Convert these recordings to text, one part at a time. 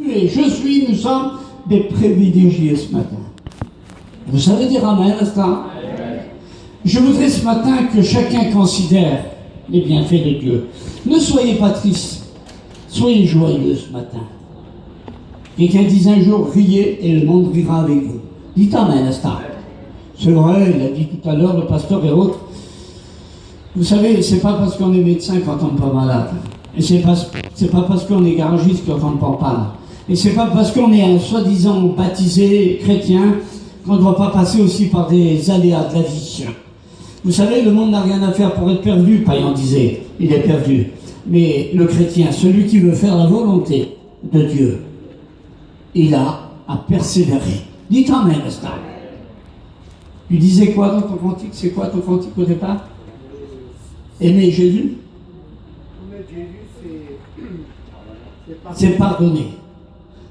Et nous sommes des privilégiés ce matin. Vous savez dire amen à cela? Je voudrais ce matin que chacun considère les bienfaits de Dieu. Ne soyez pas tristes, soyez joyeux ce matin. Quelqu'un dit un jour, riez et le monde rira avec vous. Dites amen à cela. C'est vrai, il a dit tout à l'heure, le pasteur et autres. Vous savez, c'est pas parce qu'on est médecin qu'on tombe pas malade. Et c'est pas parce qu'on est garagiste qu'on tombe pas en panne. Et c'est pas parce qu'on est un soi-disant baptisé chrétien qu'on ne doit pas passer aussi par des aléas de la vie. Vous savez, le monde n'a rien à faire pour être perdu, Payan disait, il est perdu. Mais le chrétien, celui qui veut faire la volonté de Dieu, il a à persévérer. Dites amen, n'est-ce pas? Tu disais quoi dans ton cantique? C'est quoi ton cantique au départ? Aimer Jésus? Aimer Jésus, c'est pardonner.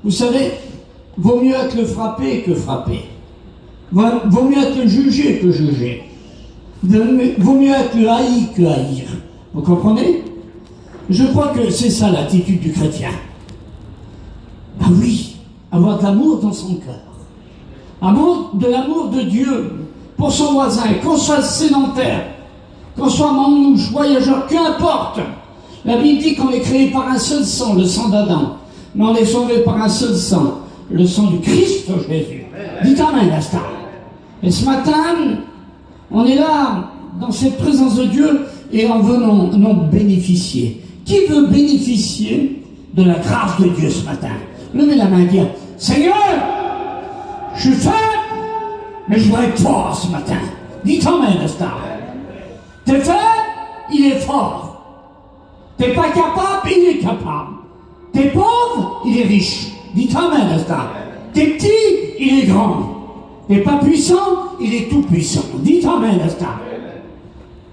Vous savez, vaut mieux être frappé que frappé. Vaut mieux être jugé que jugé. Vaut mieux être haï que haïr. Vous comprenez? Je crois que c'est ça l'attitude du chrétien. Ah oui, avoir de l'amour dans son cœur. De l'amour de Dieu pour son voisin, qu'on soit sédentaire, qu'on soit manouche, voyageur, qu'importe. La Bible dit qu'on est créé par un seul sang, le sang d'Adam. Mais on est sauvé par un seul sang, le sang du Christ Jésus. Dites amen à ça. Et ce matin, on est là, dans cette présence de Dieu, et en venant bénéficier. Qui veut bénéficier de la grâce de Dieu ce matin? Levez la main et dire, Seigneur, je suis faible, mais je dois être fort ce matin. Dites amen à ça. T'es faible, il est fort. T'es pas capable, il est capable. T'es pauvre, il est riche. Dites amen à ça. T'es petit, il est grand. T'es pas puissant, il est tout puissant. Dites amen à ça.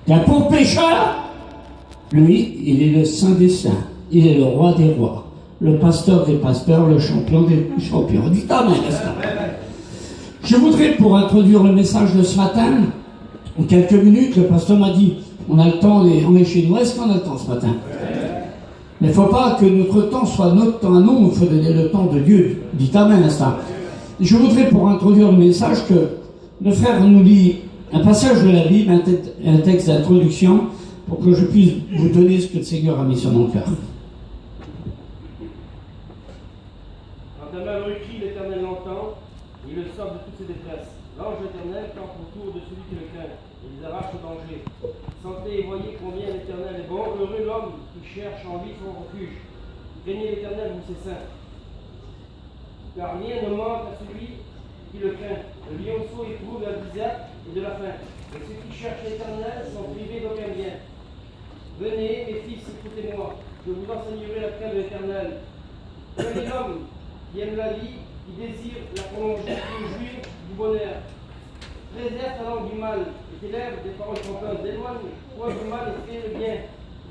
T'es un pauvre pécheur, lui, il est le saint des saints. Il est le roi des rois. Le pasteur des pasteurs, le champion des champions. Dites amen à ça. Je voudrais, pour introduire le message de ce matin, en quelques minutes, le pasteur m'a dit, on a le temps, on est chez nous. Est-ce qu'on a le temps ce matin? Mais il ne faut pas que notre temps soit notre temps à nous, il faut donner le temps de Dieu. Dites amen à ça. Je voudrais, pour introduire le message, que le frère nous lit un passage de la Bible, un texte d'introduction, pour que je puisse vous donner ce que le Seigneur a mis sur mon cœur. Quand un malheureux crie, l'Éternel l'entend, il le sort de toutes ses détresses. L'ange éternel campe autour de celui qui le craint, et les arrache au danger. Sentez et voyez combien l'Éternel est bon, heureux l'homme qui cherche en lui son refuge. Craignez l'Éternel, vous ses saints. Car rien ne manque à celui qui le craint. Le lionceau éprouve la disette et de la faim. Et ceux qui cherchent l'Éternel sont privés d'aucun bien. Venez, mes fils, écoutez-moi. Je vous enseignerai la crainte de l'Éternel. Prenez l'homme qui aime la vie, qui désire la prolonger, qui jouir du bonheur. Préserve ta langue du mal et tes lèvres des paroles trompeuses. Éloigne-toi du mal et fais le bien.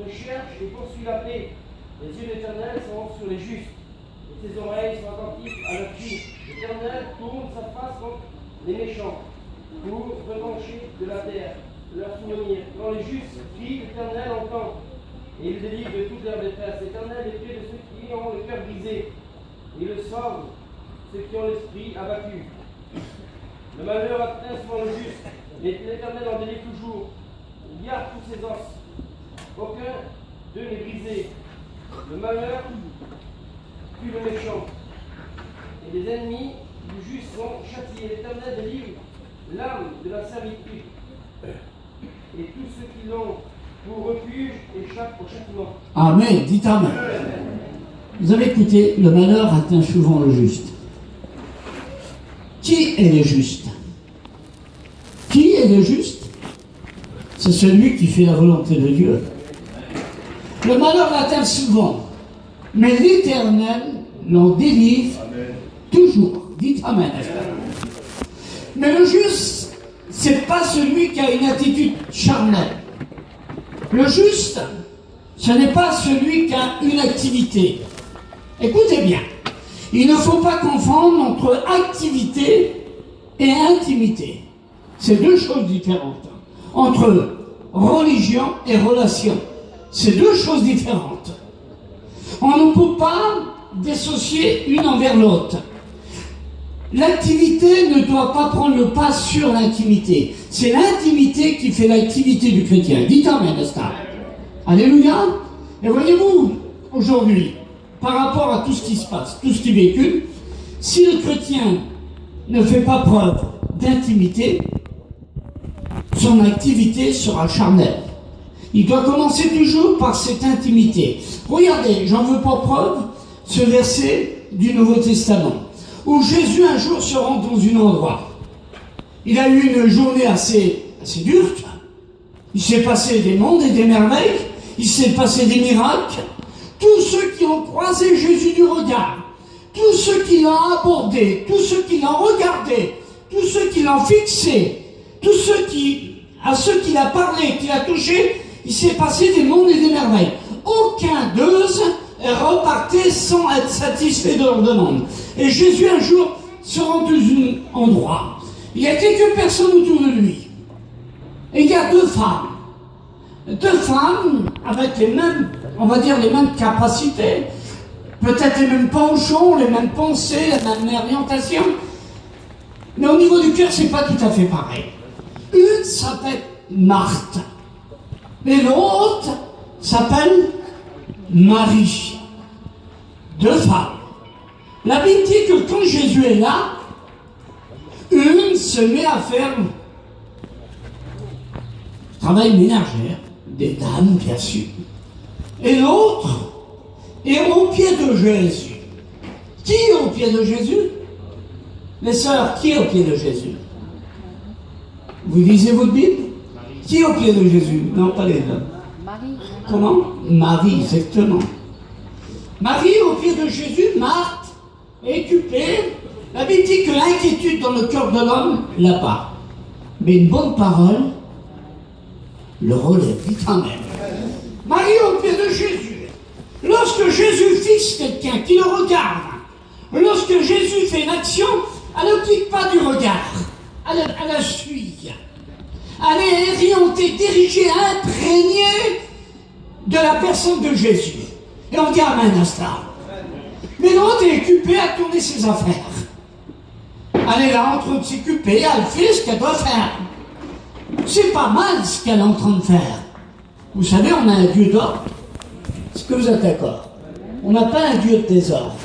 Recherche et poursuis la paix. Les yeux de l'Éternel sont sur les justes. Et ses oreilles sont attentives à leur cri. L'Éternel tourne sa face contre les méchants pour retrancher de la terre leur souvenir. Quand les justes crient, l'Éternel entend et il délivre de toute leur détresse. L'Éternel est près de ceux qui ont le cœur brisé. Il le sauve ceux qui ont l'esprit abattu. Le malheur atteint souvent le juste, mais l'Éternel en délivre toujours. Il garde tous ses os. Aucun d'eux n'est brisé. Le malheur tue le méchant. Et les ennemis du juste sont châtiés. L'Éternel délivre l'âme de la servitude. Et tous ceux qui l'ont pour refuge échappent au châtiment. Amen. Dites amen. Vous avez écouté, le malheur atteint souvent le juste. Qui est le juste? Qui est le juste? C'est celui qui fait la volonté de Dieu. Le malheur l'atteint souvent, mais l'Éternel l'en délivre toujours. Dites amen. Mais le juste, c'est pas celui qui a une attitude charnelle. Le juste, ce n'est pas celui qui a une activité. Écoutez bien, il ne faut pas confondre entre activité et intimité. C'est deux choses différentes. Entre religion et relation, c'est deux choses différentes. On ne peut pas dissocier une envers l'autre. L'activité ne doit pas prendre le pas sur l'intimité. C'est l'intimité qui fait l'activité du chrétien. Dites amen, n'est-ce pas? Alléluia. Et voyez-vous, aujourd'hui, par rapport à tout ce qui se passe, tout ce qui véhicule, si le chrétien ne fait pas preuve d'intimité, son activité sera charnelle. Il doit commencer toujours par cette intimité. Regardez, j'en veux pas preuve, ce verset du Nouveau Testament, où Jésus un jour se rend dans un endroit. Il a eu une journée assez dure. Il s'est passé des mondes et des merveilles, il s'est passé des miracles. Tous ceux qui ont croisé Jésus du regard, tous ceux qui l'ont abordé, tous ceux qui l'ont regardé, tous ceux qui l'ont fixé, tous ceux à ceux qu'il a parlé, qu'il a touché, il s'est passé des mondes et des merveilles. Aucun d'eux repartait sans être satisfait de leur demande. Et Jésus un jour se rend dans un endroit. Il y a quelques personnes autour de lui. Et il y a deux femmes. Deux femmes avec les mêmes, on va dire, les mêmes capacités, peut-être les mêmes penchants, les mêmes pensées, la même orientation. Mais au niveau du cœur, c'est pas tout à fait pareil. Une s'appelle Marthe. Et l'autre s'appelle Marie. Deux femmes. La Bible dit que quand Jésus est là, une se met à faire travail ménagère, des dames bien sûr, et l'autre est au pied de Jésus. Qui est au pied de Jésus? Les sœurs, qui est au pied de Jésus? Vous lisez votre Bible? Qui est au pied de Jésus? Non, pas les hommes. Marie. Comment? Marie, exactement. Marie au pied de Jésus, Marthe, est occupée. La Bible dit que l'inquiétude dans le cœur de l'homme l'a pas. Mais une bonne parole le relève. Dites amen. Marie au pied de Jésus. Lorsque Jésus fixe quelqu'un qui le regarde, lorsque Jésus fait une action, elle ne quitte pas du regard. Elle la suit. Elle est orientée, dirigée, imprégnée de la personne de Jésus. Et on dit amen à cela. Mais l'autre est occupée à tourner ses affaires. Elle est là en train de s'occuper, elle fait ce qu'elle doit faire. C'est pas mal ce qu'elle est en train de faire. Vous savez, on a un Dieu d'ordre. Est-ce que vous êtes d'accord? On n'a pas un Dieu de désordre.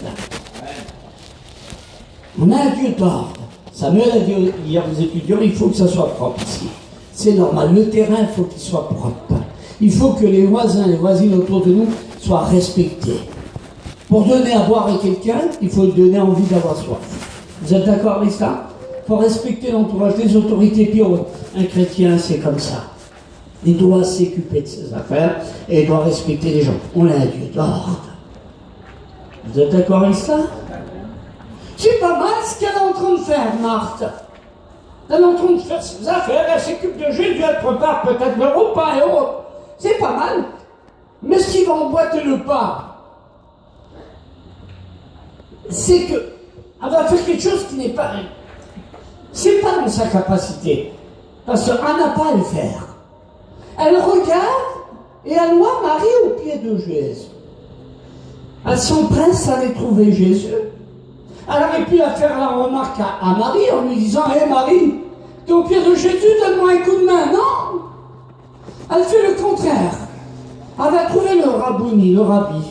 On a un Dieu d'ordre. Samuel a dit hier aux étudiants, il faut que ça soit propre ici. C'est normal, le terrain, il faut qu'il soit propre. Il faut que les voisins, les voisines autour de nous soient respectés. Pour donner à boire à quelqu'un, il faut lui donner envie d'avoir soif. Vous êtes d'accord avec ça? Il faut respecter l'entourage des autorités. Puis un chrétien, c'est comme ça. Il doit s'occuper de ses affaires et il doit respecter les gens. On a un Dieu d'ordre. Vous êtes d'accord avec ça? C'est pas mal ce qu'elle est en train de faire, Marthe. Elle est en train de faire ses affaires, elle s'occupe de Jésus, elle prépare peut-être le repas et autres. C'est pas mal. Mais ce qui va emboîter le pas, c'est qu'elle va faire quelque chose qui n'est pas... C'est pas dans sa capacité. Parce qu'elle n'a pas à le faire. Elle regarde et elle voit Marie au pied de Jésus. Elle s'empresse à aller trouver Jésus. Elle aurait pu faire la remarque à Marie en lui disant « Hé Marie, t'es au pied de Jésus, donne-moi un coup de main. » Non. Elle fait le contraire. Elle va trouver le rabouni, le rabbi,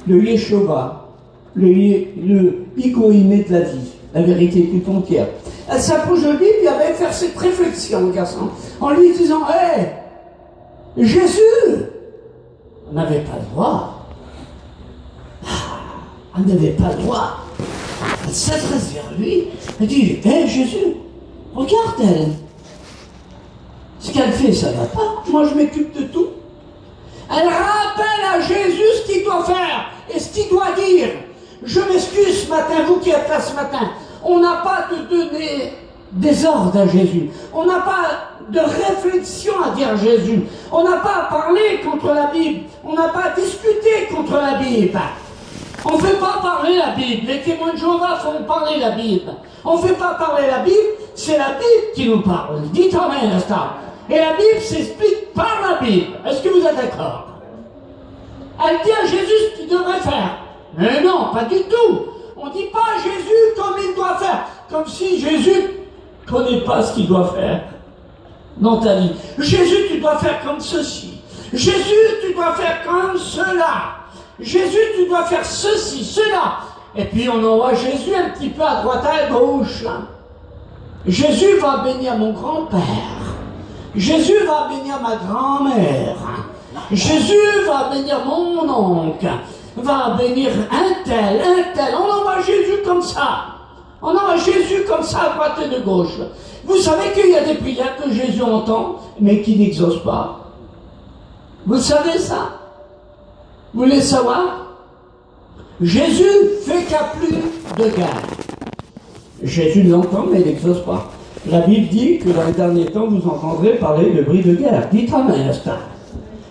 le Yeshua, le Igoïmé de la vie, la vérité tout entière. Elle s'approche de lui, puis elle va faire cette réflexion, garçon, en lui disant « Hé, Jésus, on n'avait pas le droit. Elle n'avait pas le droit. » Elle s'adresse vers lui, elle dit « Hé Jésus, regarde elle. Ce qu'elle fait, ça ne va pas. Moi, je m'occupe de tout. » Elle rappelle à Jésus ce qu'il doit faire et ce qu'il doit dire. Je m'excuse ce matin, vous qui êtes là ce matin. On n'a pas de donner des ordres à Jésus. On n'a pas de réflexion à dire à Jésus. On n'a pas à parler contre la Bible. On n'a pas à discuter contre la Bible. On ne fait pas parler la Bible. Les témoins de Jéhovah font parler la Bible. On ne fait pas parler la Bible, c'est la Bible qui nous parle. Dites amen, l'instant. Et la Bible s'explique par la Bible. Est-ce que vous êtes d'accord? Elle dit à Jésus ce qu'il devrait faire. Mais non, pas du tout. On ne dit pas à Jésus comme il doit faire, comme si Jésus ne connaît pas ce qu'il doit faire dans ta vie. Jésus, tu dois faire comme ceci. Jésus, tu dois faire comme cela. Jésus, tu dois faire ceci, cela. Et puis on envoie Jésus un petit peu à droite, à gauche. Jésus va bénir mon grand-père. Jésus va bénir ma grand-mère. Jésus va bénir mon oncle. Va bénir un tel, un tel. On envoie Jésus comme ça. On envoie Jésus comme ça à droite et de gauche. Vous savez qu'il y a des prières que Jésus entend, mais qui n'exaucent pas. Vous savez ça? Vous voulez savoir? Jésus fait qu'il n'y a plus de guerre. Jésus l'entend, mais il n'exauce pas. La Bible dit que dans les derniers temps, vous entendrez parler de bruit de guerre. Dites amen à ça.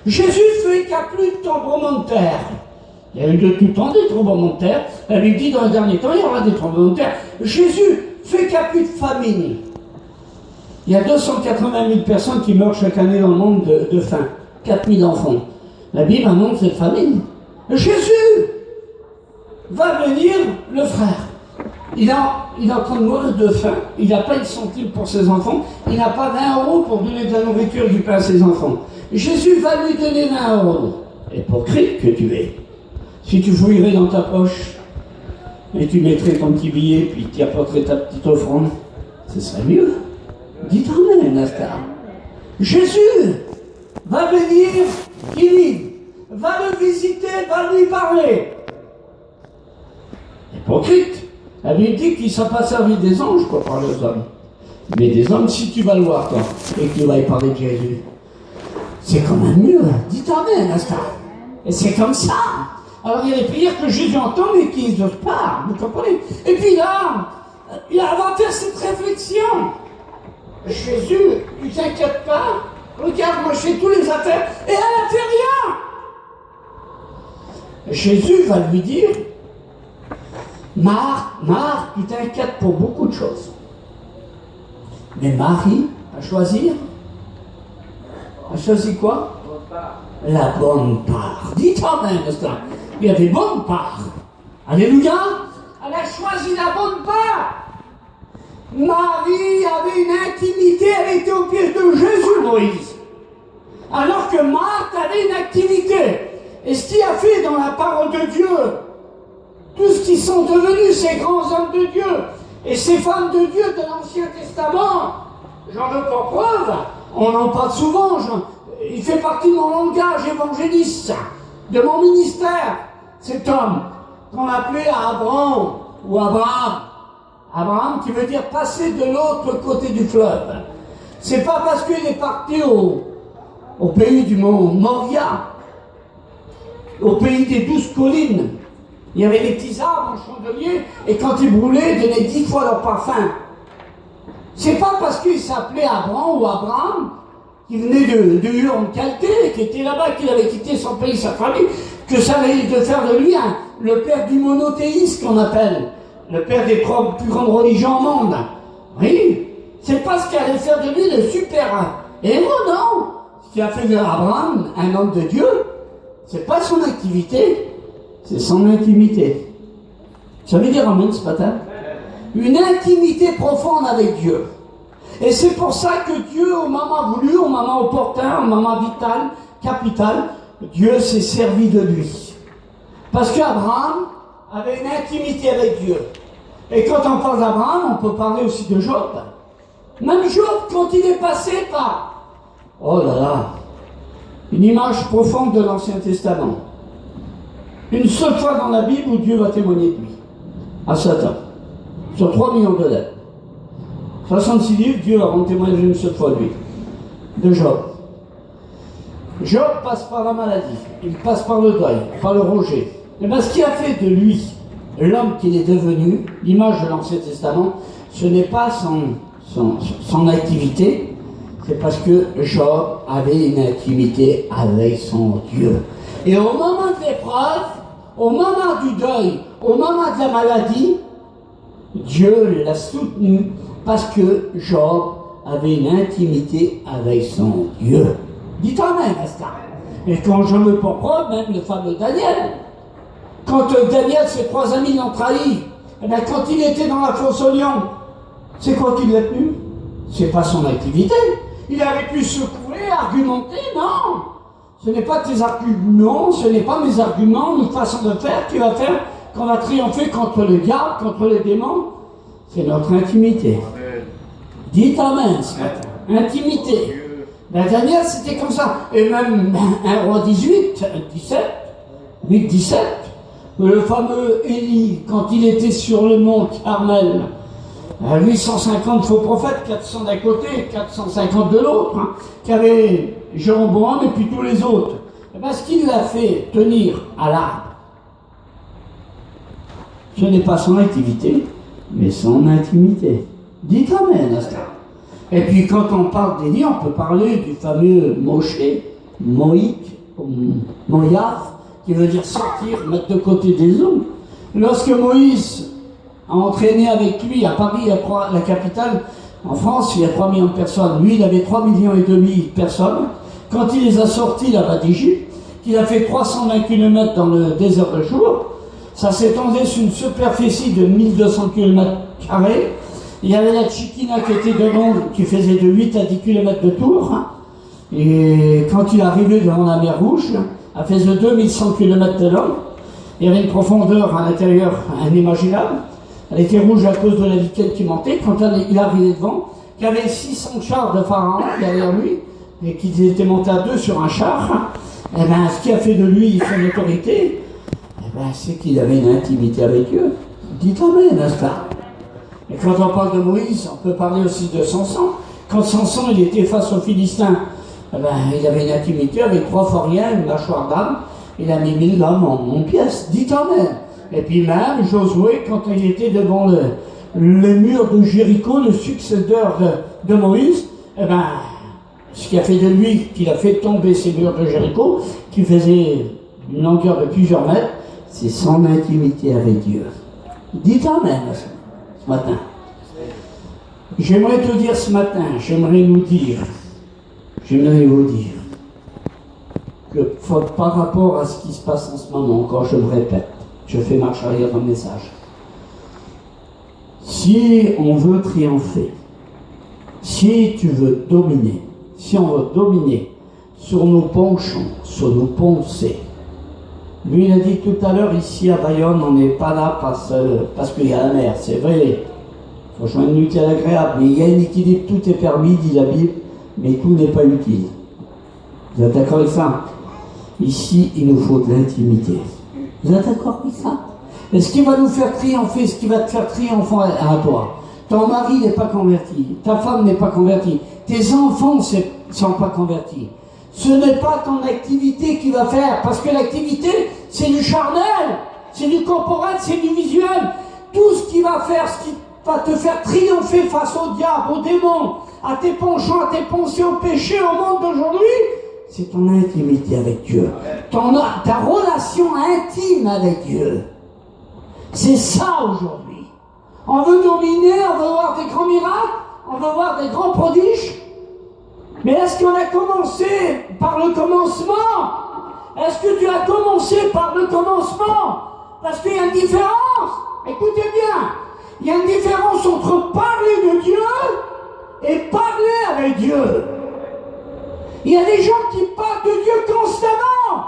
Jésus fait qu'il n'y a plus de tremblements de terre. Il y a eu de tout temps des tremblements de terre. La Bible dit dans les derniers temps, il y aura des tremblements de terre. Jésus fait qu'il n'y a plus de famine. Il y a 280 000 personnes qui meurent chaque année dans le monde de faim. 4 000 enfants. La Bible annonce cette famine. Jésus va venir le frère. Il est en train de mourir de faim. Il n'a pas une centime pour ses enfants. Il n'a pas 20 € pour donner de la nourriture du pain à ses enfants. Jésus va lui donner 20 €. Hypocrite que tu es. Si tu fouillerais dans ta poche et tu mettrais ton petit billet puis tu apporterais ta petite offrande, ce serait mieux. Dites amen, Nastar. Jésus va venir, va le visiter, va lui parler. Hypocrite. La Bible dit qu'il ne s'est pas servi des anges pour parler aux hommes. Mais des hommes, si tu vas le voir, toi, et que tu vas y parler de Jésus, c'est quand même mieux. Dites amen, Nastar. Et c'est comme ça. Alors il y a des prières que Jésus entend, mais qui n'osent pas. Vous comprenez? Et puis là, il va faire cette réflexion. Jésus, tu t'inquiètes pas. Regarde, moi je fais tous les affaires et elle n'a fait rien. Jésus va lui dire, Marc, tu t'inquiètes pour beaucoup de choses. Mais Marie a choisi quoi? La bonne part. Dites amen, il y a des bonnes parts. Alléluia. Elle a choisi la bonne part. Marie avait une intimité, elle était au pied de Jésus, Moïse. Alors que Marthe avait une activité. Et ce qu'il a fait dans la parole de Dieu, tout ce qui sont devenus ces grands hommes de Dieu et ces femmes de Dieu de l'Ancien Testament, j'en veux pas preuve, on en parle souvent, il fait partie de mon langage évangéliste, de mon ministère, cet homme qu'on appelait Abraham ou Abraham. Abraham qui veut dire passer de l'autre côté du fleuve. C'est pas parce qu'il est parti au pays du mont Moria, au pays des 12 collines. Il y avait des petits arbres en chandelier et quand ils brûlaient, ils donnaient 10 fois leur parfum. C'est pas parce qu'il s'appelait Abraham ou Abraham, qui venait de Ur en Chaldée, qui était là-bas, qu'il avait quitté son pays, sa famille, que ça allait de faire de lui le père du monothéisme qu'on appelle, le père des 3 plus grandes religions au monde. Oui, c'est pas ce qui allait faire de lui le super héros, non. Ce qui a fait de Abraham un homme de Dieu, c'est pas son activité, c'est son intimité. Ça veut dire amen ce matin? Une intimité profonde avec Dieu. Et c'est pour ça que Dieu, au moment voulu, au moment opportun, au moment vital, capital, Dieu s'est servi de lui. Parce qu'Abraham avait une intimité avec Dieu. Et quand on parle d'Abraham, on peut parler aussi de Job. Même Job, quand il est passé par, oh là là, une image profonde de l'Ancien Testament. Une seule fois dans la Bible où Dieu va témoigner de lui, à Satan, sur 3 millions de lettres. 66 livres, Dieu va rendre témoignage une seule fois de lui, de Job. Job passe par la maladie, il passe par le deuil, par le rejet. Et bien ce qui a fait de lui l'homme qu'il est devenu, l'image de l'Ancien Testament, ce n'est pas son activité, c'est parce que Job avait une intimité avec son Dieu. Et au moment de l'épreuve, au moment du deuil, au moment de la maladie, Dieu l'a soutenu parce que Job avait une intimité avec son Dieu. Dites amen, Pascal. Et quand je me prends preuve, même le fameux Daniel, Quand Daniel, ses 3 amis l'ont trahi, eh bien, quand il était dans la fosse aux lions, c'est quoi qui l'a tenu? C'est pas son activité. Il avait pu secouer, argumenter, non. Ce n'est pas tes arguments, ce n'est pas mes arguments, notre façon de faire qui va faire qu'on va triompher contre le diable, contre les démons. C'est notre intimité. Amen. Dites Amen ce matin. Intimité. Ben, Daniel, c'était comme ça. Et même 1 roi 17, le fameux Élie, quand il était sur le mont Carmel, 850 faux prophètes, 400 d'un côté, 450 de l'autre, hein, qui avait Jéroboam et puis tous les autres. Et ben, ce qui l'a fait tenir à l'arbre, ce n'est pas son activité, mais son intimité. Dites Amen à ça. Et puis quand on parle d'Élie, on peut parler du fameux Moshe, Moïk, Moïaf, qui veut dire sortir, mettre de côté des eaux. Lorsque Moïse a entraîné avec lui à Paris, la capitale, en France, il y a 3 millions de personnes. Lui, il avait 3,5 millions de personnes. Quand il les a sortis là-bas d'Égypte, qu'il a fait 320 km dans le désert de Jour, ça s'étendait sur une superficie de 1200 km². Il y avait la Chiquina qui était de long, qui faisait de 8 à 10 km de tour. Et quand il est arrivé devant la mer Rouge, elle faisait 2100 km de long. Il y avait une profondeur à l'intérieur inimaginable. Elle était rouge à cause de la liquide qui montait. Quand il est arrivé devant, il y avait 600 chars de pharaon derrière lui, et qu'ils étaient montés à 2 sur un char. Et bien, ce qui a fait de lui son autorité, c'est qu'il avait une intimité avec Dieu. Dites Amen, n'est-ce pas? Et quand on parle de Moïse, on peut parler aussi de Samson. Quand Samson il était face aux Philistins, il avait une intimité avec 3 phoriens, une mâchoire d'âme. Il a mis 1000 hommes en pièces. Dites Amen. Et puis même Josué, quand il était devant le mur de Jéricho, le successeur de Moïse, ce qui a fait de lui, qu'il a fait tomber ces murs de Jéricho, qui faisaient une longueur de plusieurs mètres, c'est son intimité avec Dieu. Dites Amen ce matin. J'aimerais te dire ce matin, j'aimerais vous dire que par rapport à ce qui se passe en ce moment, encore je me répète, je fais marche arrière dans le message. Si on veut triompher, si tu veux dominer, si on veut dominer sur nos penchants, sur nos pensées, lui il a dit tout à l'heure, ici à Bayonne, on n'est pas là parce qu'il y a la mer, c'est vrai. Il faut joindre l'utile à l'agréable, mais il y a un équilibre, tout est permis, dit la Bible, mais tout n'est pas utile. Vous êtes d'accord avec ça? Ici, il nous faut de l'intimité. Vous êtes d'accord avec ça? Et ce qui va nous faire triompher, ce qui va te faire triompher à toi, ton mari n'est pas converti, ta femme n'est pas convertie, tes enfants ne sont pas convertis. Ce n'est pas ton activité qui va faire, parce que l'activité, c'est du charnel, c'est du corporel, c'est du visuel. Tout ce qui va faire, ce qui va te faire triompher face au diable, aux démons, à tes penchants, à tes pensées, au péché, au monde d'aujourd'hui, c'est ton intimité avec Dieu. Ta relation intime avec Dieu. C'est ça aujourd'hui. On veut dominer, on veut voir des grands miracles, on veut voir des grands prodiges. Mais est-ce qu'on a commencé par le commencement? Est-ce que tu as commencé par le commencement? Parce qu'il y a une différence. Écoutez bien. Il y a une différence entre parler de Dieu et parler avec Dieu. Il y a des gens qui parlent de Dieu constamment,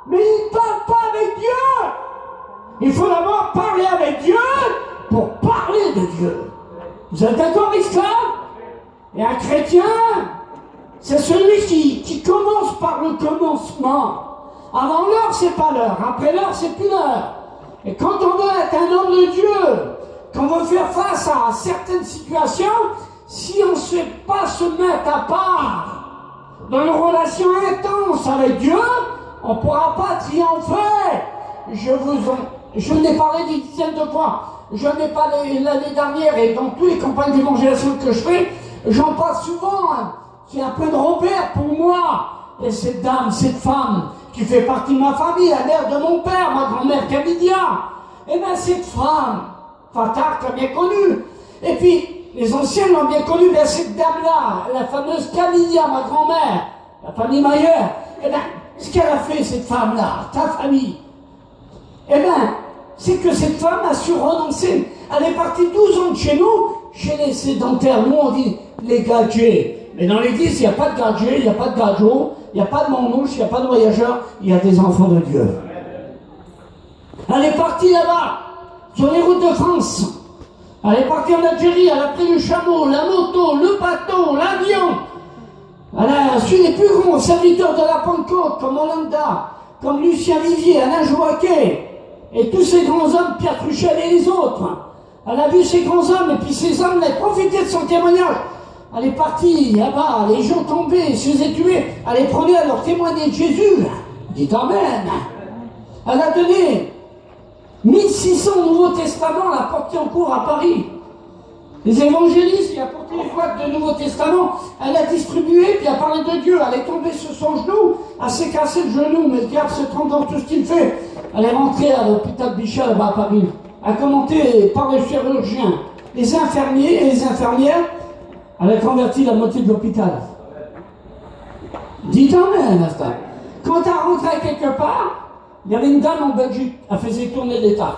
mais ils ne parlent pas avec Dieu. Il faut d'abord parler avec Dieu pour parler de Dieu. Vous êtes d'accord avec ça? Et un chrétien, c'est celui qui commence par le commencement. Avant l'heure, c'est pas l'heure. Après l'heure, c'est plus l'heure. Et quand on veut être un homme de Dieu, quand on veut faire face à certaines situations, si on ne sait pas se mettre à part dans une relation intense avec Dieu, on ne pourra pas triompher. Je n'ai parlé des dizaines de fois. Je n'ai pas l'année dernière et dans tous les campagnes d'évangélisation que je fais, j'en parle souvent. C'est un peu de Robert pour moi. Et cette dame, cette femme, qui fait partie de ma famille, la mère de mon père, ma grand-mère Camidia. Et bien cette femme, Fatah, tu as bien connue. Et puis, les anciens l'ont bien connue, mais cette dame-là, la fameuse Camidia, ma grand-mère, la famille Mailleur, et bien, ce qu'elle a fait, cette femme-là, ta famille, Eh bien, c'est que cette femme a su renoncer. Elle est partie 12 ans de chez nous, chez les sédentaires. Nous, on dit les gadgets. Mais dans l'église, il n'y a pas de gadgets, il n'y a pas de gadgets, il n'y a pas de manouches, il n'y a pas de voyageurs, il y a des enfants de Dieu. Elle est partie là-bas, sur les routes de France. Elle est partie en Algérie, elle a pris le chameau, la moto, le bateau, l'avion. Elle a su les plus grands serviteurs de la Pentecôte, comme Hollanda, comme Lucien Vivier, Alain Joaquet, et tous ces grands hommes, Pierre Truchel et les autres. Elle a vu ces grands hommes, et puis ces hommes ont profité de son témoignage. Elle est partie là-bas, les gens tombaient, se faisaient tuer. Elle est prenue à leur témoigner de Jésus. Dites Amen. Elle a donné 1600 Nouveaux Testaments, elle a porté en cours à Paris. Les évangélistes, il a porté les boîtes de Nouveau Testament, elle a distribué, puis elle a parlé de Dieu. Elle est tombée sur son genou, elle s'est cassé le genou, mais le diable se trompe dans tout ce qu'il fait. Elle est rentrée à l'hôpital Bichat, là-bas à Paris. Elle a commenté par les chirurgiens, les infirmiers et les infirmières. Elle a converti la moitié de l'hôpital. Dites Amen, Asta. Quand elle rentrait quelque part, il y avait une dame en Belgique, elle faisait tourner l'État.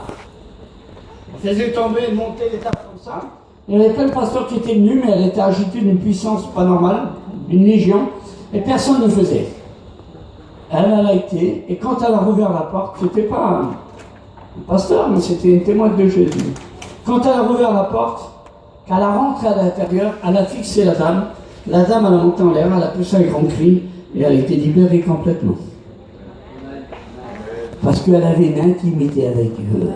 Elle faisait tomber, monter l'État comme ça. Il y avait plein de pasteurs qui étaient venus, mais elle était agitée d'une puissance pas normale, d'une légion, et personne ne faisait. Elle a été, et quand elle a rouvert la porte, c'était pas un pasteur, mais c'était une témoin de Jésus. Quand elle a rouvert la porte, qu'elle a rentré à l'intérieur, elle a fixé la dame elle a monté en l'air, elle a poussé un grand cri, et elle a été libérée complètement. Parce qu'elle avait une intimité avec Dieu.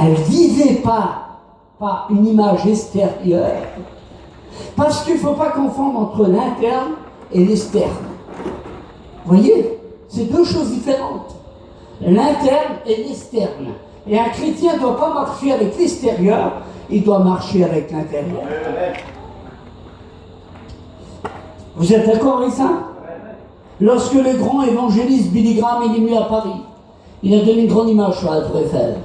Elle ne vivait pas une image extérieure. Parce qu'il ne faut pas confondre entre l'interne et l'externe. Vous voyez, c'est deux choses différentes. L'interne et l'externe. Et un chrétien ne doit pas marcher avec l'extérieur, il doit marcher avec l'intérieur. Vous êtes d'accord avec ça? Lorsque le grand évangéliste Billy Graham est venu à Paris, il a donné une grande image sur la Tour Eiffel.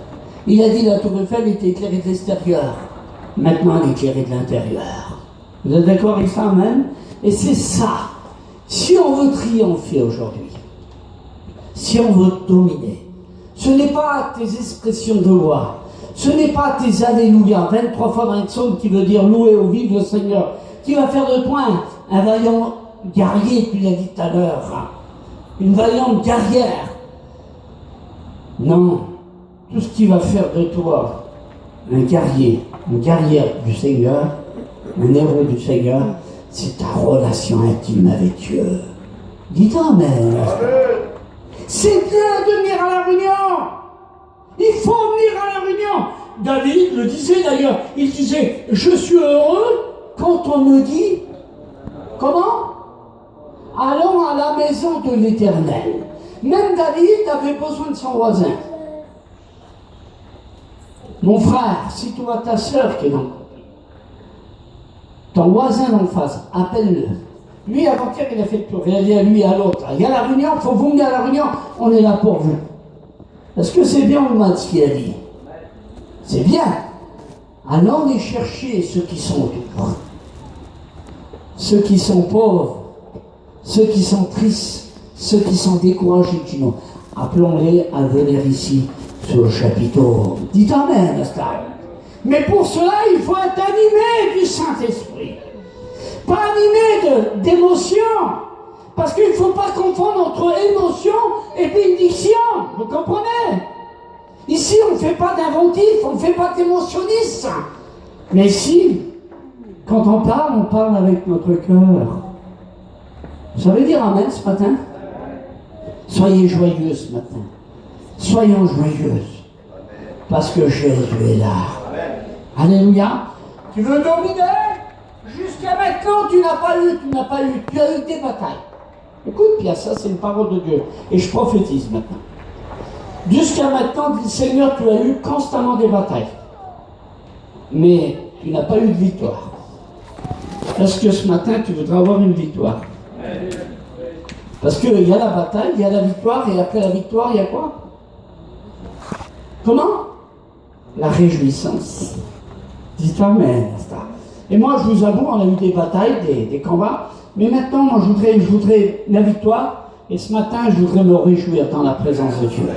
Il a dit que la Tour Eiffel était éclairée de l'extérieur. Maintenant, elle est éclairée de l'intérieur. Vous êtes d'accord avec ça, même? Et c'est ça. Si on veut triompher aujourd'hui, si on veut dominer, ce n'est pas tes expressions de loi, ce n'est pas tes alléluia, 23 fois dans les psaumes qui veut dire louer ou vive le Seigneur, qui va faire de toi un vaillant guerrier, tu l'as dit tout à l'heure, une vaillante guerrière. Non, tout ce qui va faire de toi un guerrier, une guerrière du Seigneur, un héros du Seigneur, c'est ta relation intime avec Dieu. Dites Amen. C'est bien de venir à la réunion. Il faut venir à la réunion. David le disait d'ailleurs, il disait, je suis heureux quand on me dit, comment? Allons à la maison de l'Éternel. Même David avait besoin de son voisin. Mon frère, si tu vois ta sœur qui est dans ton voisin d'en face, appelle-le. Lui, avant-hier, il a fait le tour. Il a dit à lui et à l'autre, il y a la réunion, il faut vous venir à la réunion, on est là pour vous. Est-ce que c'est bien ou mal ce qu'il a dit? C'est bien. Allons les chercher ceux qui sont autour. Ceux qui sont pauvres, ceux qui sont tristes, ceux qui sont découragés, qui nous. Appelons-les à venir ici sur le chapiteau. Dites Amen, Astar. Mais pour cela, il faut être animé du Saint-Esprit. Pas animé d'émotion. Parce qu'il ne faut pas confondre entre émotion et bénédiction. Vous comprenez? Ici, on ne fait pas d'inventif, on ne fait pas d'émotionniste. Mais ici, quand on parle avec notre cœur. Vous savez dire Amen ce matin? Soyez joyeux ce matin. Soyons joyeuses. Parce que Jésus est là. Alléluia. Tu veux dominer? Jusqu'à maintenant, tu n'as pas eu. Tu as eu des batailles. Écoute, Pierre, ça c'est une parole de Dieu. Et je prophétise maintenant. Jusqu'à maintenant, dit le Seigneur, tu as eu constamment des batailles. Mais tu n'as pas eu de victoire. Est-ce que ce matin, tu voudrais avoir une victoire? Parce qu'il y a la bataille, il y a la victoire, et après la victoire, il y a quoi? Comment? La réjouissance. Dites Amen. Et moi, je vous avoue, on a eu des batailles, des combats, mais maintenant, moi, je voudrais la victoire, et ce matin, je voudrais me réjouir dans la présence de Dieu.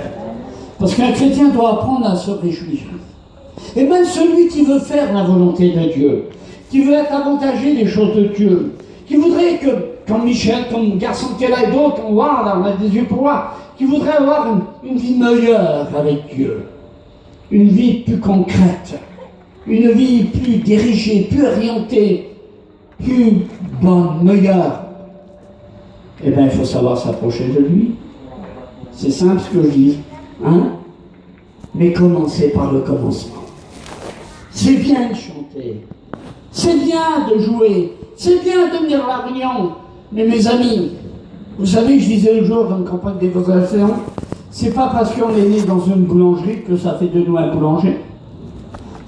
Parce qu'un chrétien doit apprendre à se réjouir. Et même celui qui veut faire la volonté de Dieu, qui veut être avantagé des choses de Dieu, qui voudrait que, comme Michel, comme Garçon Kella et d'autres, on voit, là, on a des yeux pour voir, qui voudrait avoir une vie meilleure avec Dieu, une vie plus concrète, une vie plus dirigée, plus orientée, plus bonne, meilleure. Eh bien, il faut savoir s'approcher de lui. C'est simple ce que je dis, hein? Mais commencez par le commencement. C'est bien de chanter, c'est bien de jouer, c'est bien de venir à la réunion. Mais mes amis, vous savez, je disais le jour dans une campagne d'évocation, c'est pas parce qu'on est né dans une boulangerie que ça fait de nous un boulanger.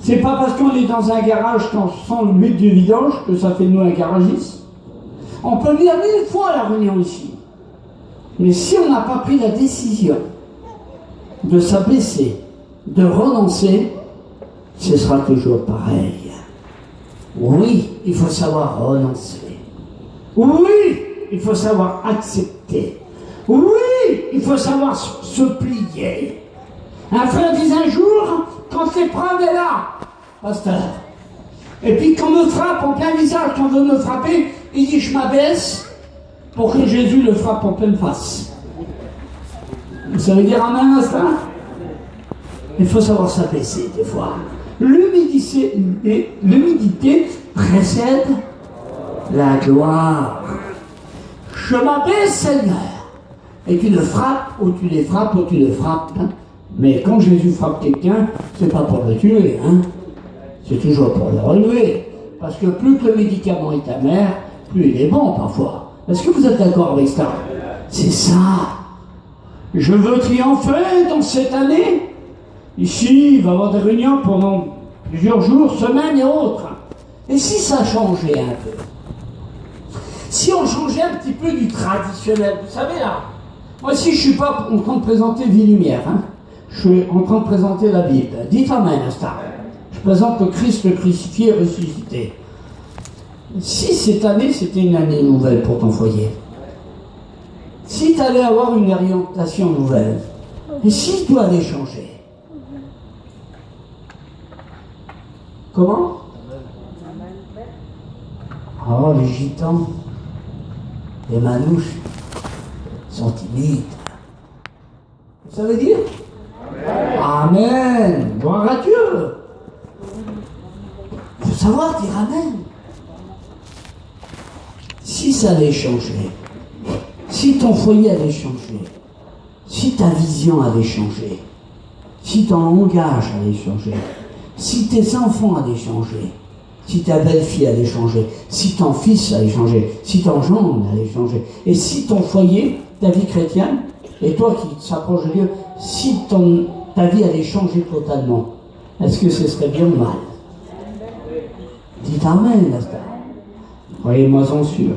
C'est pas parce qu'on est dans un garage qu'on sent l'huile du vidange que ça fait de nous un garagiste. On peut venir 1000 fois à la réunion ici. Mais si on n'a pas pris la décision de s'abaisser, de renoncer, ce sera toujours pareil. Oui, il faut savoir renoncer. Oui, il faut savoir accepter. Oui, il faut savoir se plier. Un frère disait un jour, quand l'épreuve est là, pasteur, et puis qu'on me frappe en plein visage, qu'on veut me frapper, il dit, je m'abaisse pour que Jésus le frappe en pleine face. Vous savez dire amen à ça? Il faut savoir s'abaisser des fois. L'humilité précède la gloire. Je m'abaisse, Seigneur. Et tu le frappes, ou tu les frappes, ou tu le frappes. Mais quand Jésus frappe quelqu'un, c'est pas pour le tuer, hein. C'est toujours pour le relever. Parce que plus que le médicament est amer, plus il est bon parfois. Est-ce que vous êtes d'accord avec ça? C'est ça. Je veux triompher dans cette année. Ici, il va y avoir des réunions pendant plusieurs jours, semaines et autres. Et si ça changeait un peu? Si on changeait un petit peu du traditionnel, vous savez là, moi aussi je ne suis pas en train de présenter Vie Lumière, hein. Je suis en train de présenter la Bible. Dites amen à ça. Je présente le Christ le crucifié et ressuscité. Si cette année c'était une année nouvelle pour ton foyer, si tu allais avoir une orientation nouvelle, et si tu allais changer, comment? Oh, les gitans, les manouches sont timides. Ça veut dire? Amen. Gloire à Dieu. Il faut savoir dire Amen. Si ça allait changer, si ton foyer allait changer, si ta vision allait changer, si ton langage allait changer, si tes enfants allaient changer, si ta belle-fille allait changer, si ton fils allait changer, si ton gendre allait changer, et si ton foyer, ta vie chrétienne, et toi qui s'approches de Dieu, si ta vie allait changer totalement, est-ce que ce serait bien ou mal? Dites Amen, là. Croyez-moi-en sûr.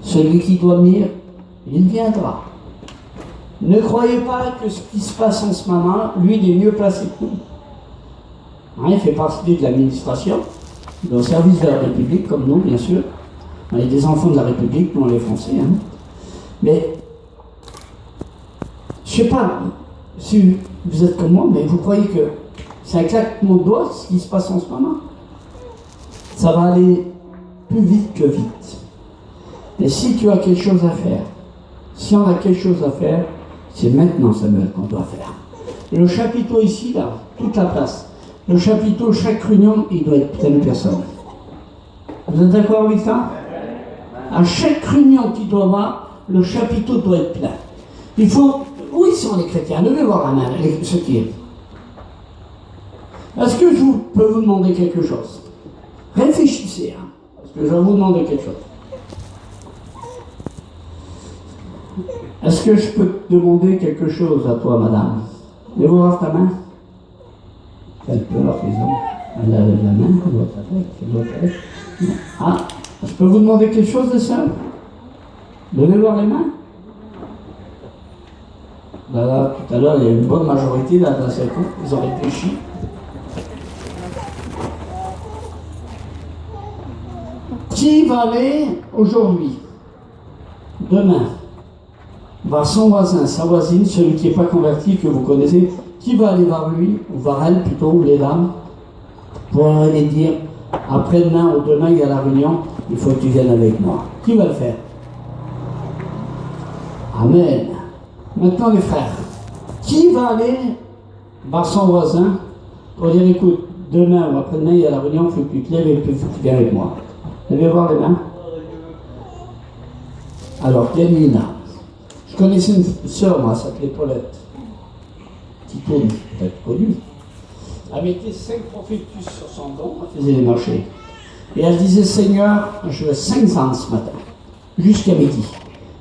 Celui qui doit venir, il viendra. Ne croyez pas que ce qui se passe en ce moment, lui, il est mieux placé que nous. Hein, il fait partie de l'administration, il est au service de la République, comme nous, bien sûr. On est des enfants de la République, nous, on est Français. Hein. Mais, je ne sais pas si vous êtes comme moi, mais vous croyez que c'est un claquement de doigts ce qui se passe en ce moment? Ça va aller plus vite que vite. Et si tu as quelque chose à faire, si on a quelque chose à faire, c'est maintenant, Samuel, qu'on doit faire. Et le chapiteau ici, là, toute la place, le chapiteau, chaque réunion, il doit être plein de personnes. Vous êtes d'accord avec ça? À chaque réunion qu'il doit avoir, le chapiteau doit être plein. Il faut... Où ils sont les chrétiens? Levez voir la main, ceux qui est. Est-ce que je peux vous demander quelque chose? Réfléchissez, hein, parce que je vais vous demander quelque chose. Est-ce que je peux te demander quelque chose à toi, madame? Lève voir ta main. Elle pleure, les hommes. Elle lève la main, elle doit être. Ah, je peux vous demander quelque chose de simple? Levez voir les mains. Là, tout à l'heure, il y a une bonne majorité là, dans ce coup, ils ont réfléchi. Qui va aller aujourd'hui, demain, voir son voisin, sa voisine, celui qui n'est pas converti, que vous connaissez, qui va aller voir lui, ou voir elle plutôt, ou les dames, pour aller dire, après-demain ou demain, il y a la réunion, il faut que tu viennes avec moi. Qui va le faire? Amen. Maintenant les frères, qui va aller voir son voisin pour dire, écoute, demain ou après-demain, il y a la réunion, il faut que tu te lèves et il faut que tu viennes avec moi. Levez voir les mains. Alors, Yanina. Je connaissais une sœur, moi, elle s'appelait Paulette. Titoune, peut-être connue. Elle mettait 5 prophétus sur son dos, elle faisait les marchés. Et elle disait, Seigneur, je veux 5 ans ce matin, jusqu'à midi.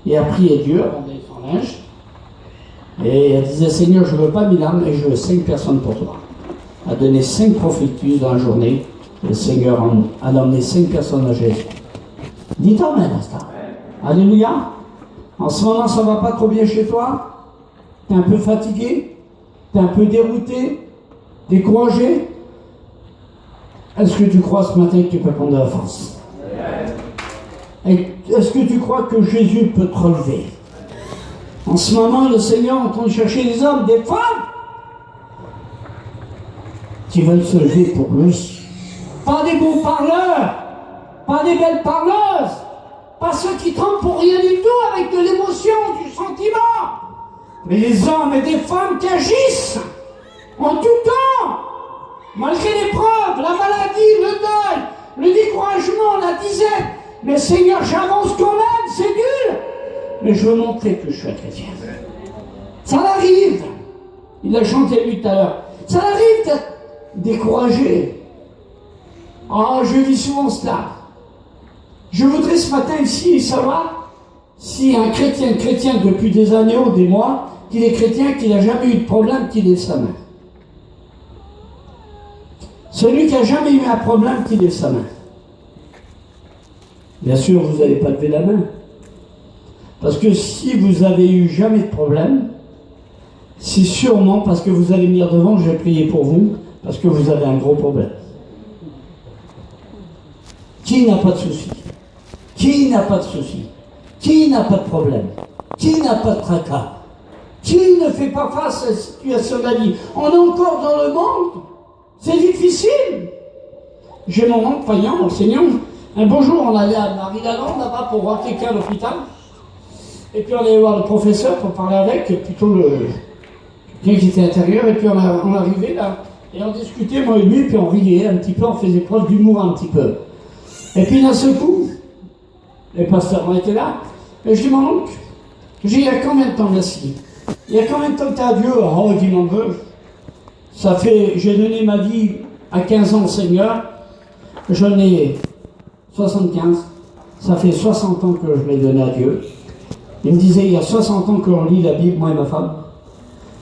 Et elle priait Dieu, elle vendait son linge. Et elle disait, Seigneur, je ne veux pas 1000 âmes, mais je veux 5 personnes pour toi. Elle a donné 5 prophétus dans la journée. Le Seigneur a emmené 5 personnes à Jésus. Dites Amen à ça. Alléluia. En ce moment, ça ne va pas trop bien chez toi. Tu es un peu fatigué. Tu es un peu dérouté. Découragé. Est-ce que tu crois ce matin que tu peux prendre de la force? Est-ce que tu crois que Jésus peut te relever? En ce moment, le Seigneur est en train de chercher des hommes, des femmes qui veulent se lever pour lui. Pas des beaux parleurs, pas des belles parleuses, pas ceux qui tremblent pour rien du tout avec de l'émotion, du sentiment, mais les hommes et des femmes qui agissent en tout temps, malgré l'épreuve, la maladie, le deuil, le découragement, la disette. Mais Seigneur, j'avance quand même, c'est dur, mais je veux montrer que je suis un chrétien. Ça arrive, il a chanté lui tout à l'heure, ça arrive d'être découragé. Oh, je vis souvent cela. Je voudrais ce matin ici savoir si un chrétien depuis des années ou des mois, qu'il est chrétien, qu'il n'a jamais eu de problème, qu'il lève sa main. Celui qui n'a jamais eu un problème, qu'il lève sa main. Bien sûr, vous n'allez pas lever la main. Parce que si vous avez eu jamais de problème, c'est sûrement parce que vous allez venir devant, je vais prier pour vous, parce que vous avez un gros problème. Qui n'a pas de souci? Qui n'a pas de souci? Qui n'a pas de problème? Qui n'a pas de tracas? Qui ne fait pas face à la situation de la vie? On est encore dans le monde. C'est difficile. J'ai mon oncle païen, mon Seigneur. Un beau jour, on allait à Marie-Lalande, là-bas, pour voir quelqu'un à l'hôpital. Et puis on allait voir le professeur pour parler avec, plutôt quelqu'un qui était intérieur. Et puis on arrivait là, et on discutait, moi et lui, puis on riait un petit peu, on faisait preuve d'humour un petit peu. Et puis d'un seul coup, les pasteurs étaient là, et je dis, mon oncle, il y a combien de temps merci? Il y a combien de temps que tu as Dieu? Oh, il dit, mon Dieu, ça fait, j'ai donné ma vie à 15 ans au Seigneur, j'en ai 75, ça fait 60 ans que je l'ai donné à Dieu. Il me disait, il y a 60 ans qu'on lit la Bible, moi et ma femme.